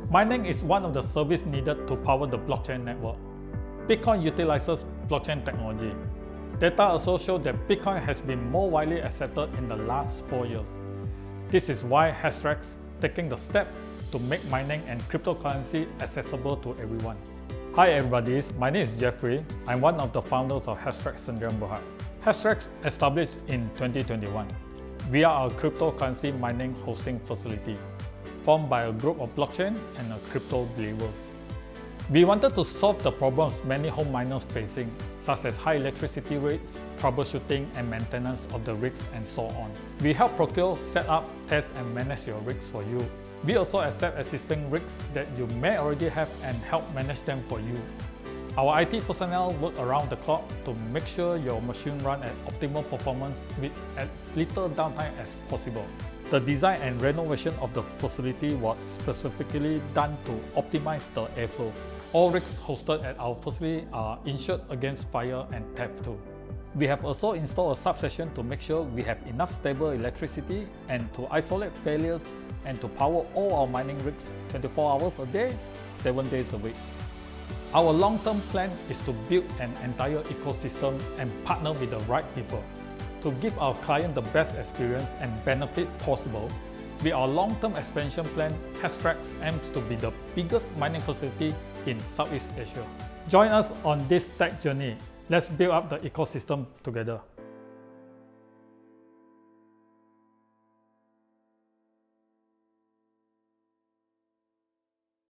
Mining is one of the services needed to power the blockchain network. Bitcoin utilizes blockchain technology. Data also show that Bitcoin has been more widely accepted in the last 4 years. This is why Hashtrex taking the step to make mining and cryptocurrency accessible to everyone. Hi everybody, my name is Jeffrey. I'm one of the founders of Hashtrex Sdn Bhd. Hashtrex established in 2021. We are a cryptocurrency mining hosting facility formed by a group of blockchain and crypto believers. We wanted to solve the problems many home miners facing, such as high electricity rates, troubleshooting and maintenance of the rigs, and so on. We help procure, set up, test and manage your rigs for you. We also accept existing rigs that you may already have and help manage them for you. Our IT personnel work around the clock to make sure your machine run at optimal performance with as little downtime as possible. The design and renovation of the facility was specifically done to optimize the airflow. All rigs hosted at our facility are insured against fire and theft too. We have also installed a substation to make sure we have enough stable electricity and to isolate failures and to power all our mining rigs 24 hours a day, 7 days a week. Our long-term plan is to build an entire ecosystem and partner with the right people to give our client the best experience and benefits possible. With our long-term expansion plan, Hashtrex aims to be the biggest mining facility in Southeast Asia. Join us on this tech journey. Let's build up the ecosystem together.